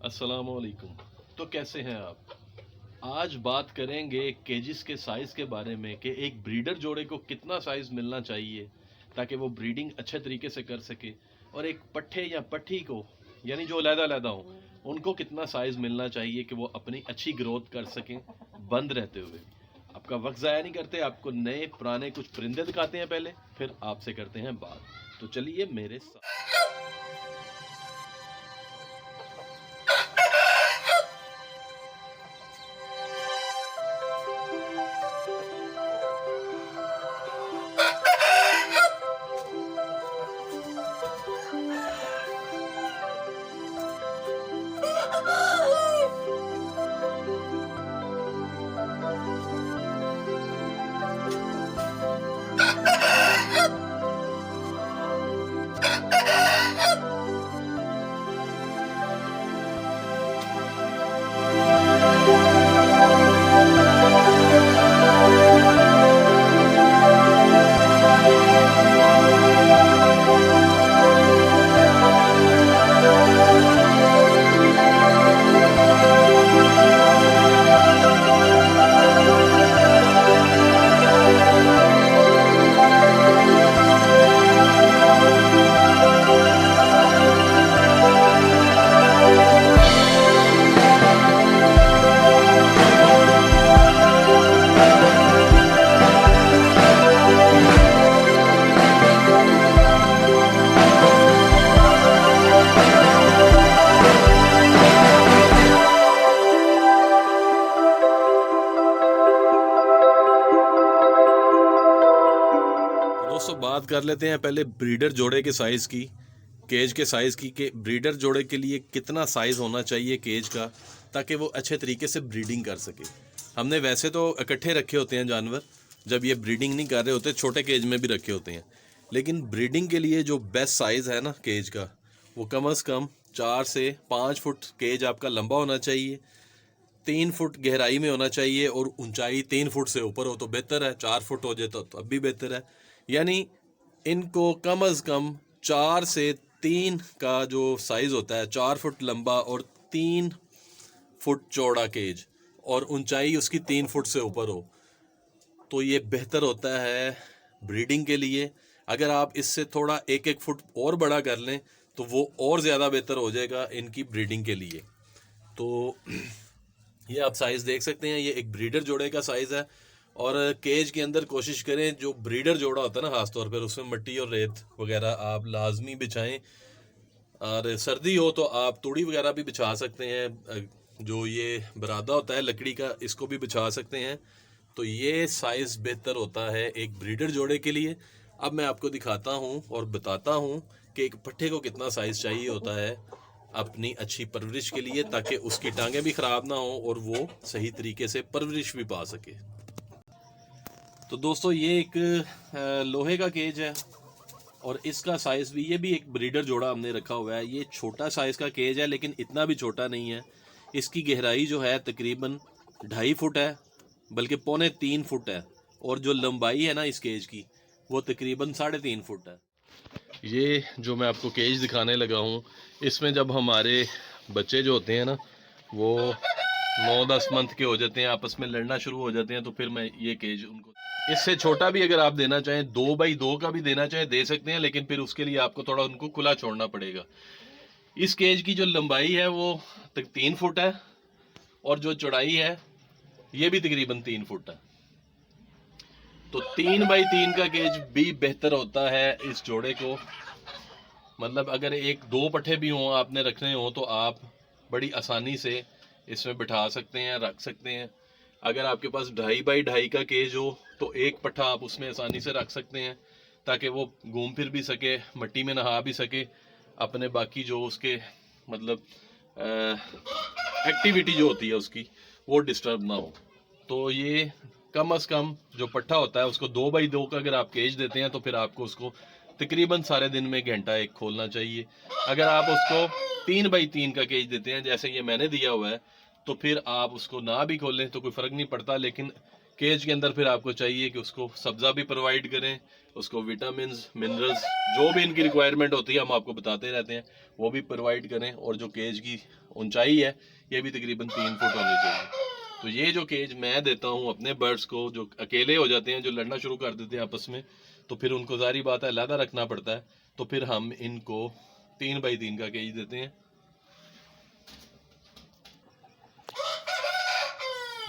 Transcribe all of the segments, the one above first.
अस्सलामुअलैकुम। तो कैसे हैं आप? आज बात करेंगे केजिस के साइज़ के बारे में कि एक ब्रीडर जोड़े को कितना साइज़ मिलना चाहिए ताकि वो ब्रीडिंग अच्छे तरीके से कर सके, और एक पट्ठे या पट्ठी को यानी जो अलहदा-अलहदा हों उनको कितना साइज़ मिलना चाहिए कि वो अपनी अच्छी ग्रोथ कर सकें बंद रहते हुए। आपका वक्त ज़ाया नहीं करते, आपको नए पुराने कुछ परिंदे दिखाते हैं पहले, फिर आपसे करते हैं बात। तो चलिए मेरे साथ। दोस्तों बात कर लेते हैं पहले ब्रीडर जोड़े के साइज़ की, केज के साइज़ की, कि ब्रीडर जोड़े के लिए कितना साइज़ होना चाहिए केज का ताकि वो अच्छे तरीके से ब्रीडिंग कर सके। हमने वैसे तो इकट्ठे रखे होते हैं जानवर, जब ये ब्रीडिंग नहीं कर रहे होते छोटे केज में भी रखे होते हैं, लेकिन ब्रीडिंग के लिए जो बेस्ट साइज़ है ना केज का, वो कम से कम 4 से 5 फुट केज आपका लंबा होना चाहिए, 3 फुट गहराई में होना चाहिए, और ऊंचाई 3 फुट से ऊपर हो तो बेहतर है, 4 फुट हो जाए तो अब भी बेहतर है। यानी इनको कम अज़ कम 4 से 3 का जो साइज़ होता है, 4 फुट लंबा और 3 फुट चौड़ा केज, और ऊंचाई उसकी 3 फुट से ऊपर हो, तो ये बेहतर होता है ब्रीडिंग के लिए। अगर आप इससे थोड़ा 1-1 फुट और बड़ा कर लें तो वो और ज़्यादा बेहतर हो जाएगा इनकी ब्रीडिंग के लिए। तो ये आप साइज़ देख सकते हैं, ये एक ब्रीडर जोड़े का साइज़ है। और केज के अंदर कोशिश करें, जो ब्रीडर जोड़ा होता है ना खासतौर पर, उसमें मिट्टी और रेत वगैरह आप लाजमी बिछाएं, और सर्दी हो तो आप तूड़ी वगैरह भी बिछा सकते हैं, जो ये बरादा होता है लकड़ी का, इसको भी बिछा सकते हैं। तो ये साइज़ बेहतर होता है एक ब्रीडर जोड़े के लिए। अब मैं आपको दिखाता हूँ और बताता हूँ कि एक पट्ठे को कितना साइज़ चाहिए होता है अपनी अच्छी परवरिश के लिए, ताकि उसकी टांगें भी ख़राब ना हो और वो सही तरीके से परवरिश भी पा सके। तो दोस्तों ये एक लोहे का केज है, और इसका साइज़ भी, ये भी एक ब्रीडर जोड़ा हमने रखा हुआ है। ये छोटा साइज़ का केज है, लेकिन इतना भी छोटा नहीं है। इसकी गहराई जो है तकरीबन 2.5 फुट है, बल्कि 2.25 फुट है, और जो लंबाई है ना इस केज की, वो तकरीबन 3.5 फुट है। ये जो मैं आपको केज दिखाने लगा हूँ, इसमें जब हमारे बच्चे जो होते हैं ना, वो 9-10 मंथ के हो जाते हैं, आपस में लड़ना शुरू हो जाते हैं, तो फिर मैं ये केज उनको, इससे छोटा भी अगर आप देना चाहें, 2x2 का भी देना चाहें दे सकते हैं, लेकिन फिर उसके लिए आपको थोड़ा उनको खुला छोड़ना पड़ेगा। इस केज की जो लंबाई है वो 3 फुट है, और जो चौड़ाई है ये भी तकरीबन 3 फुट है। तो 3x3 का केज भी बेहतर होता है इस जोड़े को। मतलब अगर 1-2 पट्ठे भी हों आपने रखने हो तो आप बड़ी आसानी से इसमें बिठा सकते हैं, रख सकते हैं। अगर आपके पास 2.5x2 का केज हो तो एक पट्ठा आप उसमें आसानी से रख सकते हैं, ताकि वो घूम फिर भी सके, मिट्टी में नहा भी सके, अपने बाकी जो उसके मतलब एक्टिविटी जो होती है उसकी, वो डिस्टर्ब ना हो। तो ये कम से कम जो पट्ठा होता है उसको 2x2 का अगर आप केज देते हैं तो फिर आपको उसको तकरीबन सारे दिन में घंटा एक खोलना चाहिए। अगर आप उसको 3x3 का केज देते हैं जैसे ये मैंने दिया हुआ है, तो फिर आप उसको ना भी खोलें तो कोई फ़र्क नहीं पड़ता, लेकिन केज के अंदर फिर आपको चाहिए कि उसको सब्ज़ा भी प्रोवाइड करें, उसको विटामिन्स, मिनरल्स, जो भी इनकी रिक्वायरमेंट होती है हम आपको बताते रहते हैं, वो भी प्रोवाइड करें। और जो केज की ऊंचाई है ये भी तकरीबन 3 फुट होनी चाहिए। तो ये जो केज मैं देता हूँ अपने बर्ड्स को, जो अकेले हो जाते हैं, जो लड़ना शुरू कर देते हैं आपस में, तो फिर उनको ज़ाहिर बात है अलहदा रखना पड़ता है। तो फिर हम इनको 3x3 का केज देते हैं।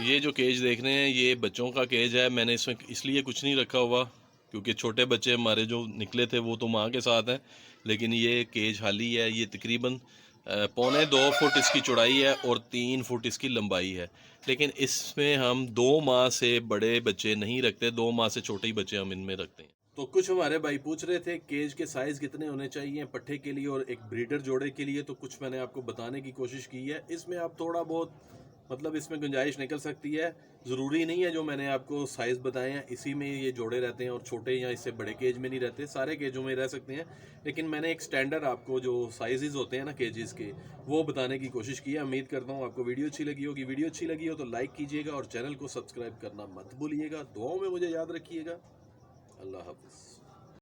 ये जो केज देख रहे हैं ये बच्चों का केज है। मैंने इसमें इसलिए कुछ नहीं रखा हुआ क्योंकि छोटे बच्चे हमारे जो निकले थे वो तो माँ के साथ हैं, लेकिन ये केज खाली है। ये तकरीबन 1.25 फुट इसकी चौड़ाई है और 3 फुट इसकी लंबाई है। लेकिन इसमें हम 2 माह से बड़े बच्चे नहीं रखते, 2 माह से छोटे ही बच्चे हम इनमें रखते हैं। तो कुछ हमारे भाई पूछ रहे थे केज के साइज़ कितने होने चाहिए पट्ठे के लिए और एक ब्रीडर जोड़े के लिए, तो कुछ मैंने आपको बताने की कोशिश की है। इसमें आप थोड़ा बहुत मतलब इसमें गुंजाइश निकल सकती है, ज़रूरी नहीं है जो मैंने आपको साइज़ बताए हैं इसी में ये जोड़े रहते हैं और छोटे या इससे बड़े केज में नहीं रहते, सारे केजों में रह सकते हैं। लेकिन मैंने एक स्टैंडर्ड आपको जो साइजेस होते हैं ना केजेस के, वो बताने की कोशिश की है। उम्मीद करता हूँ आपको वीडियो अच्छी लगी होगी। वीडियो अच्छी लगी हो तो लाइक कीजिएगा और चैनल को सब्सक्राइब करना मत भूलिएगा। दुआओं में मुझे याद रखिएगा। अल्लाह हाफिज़।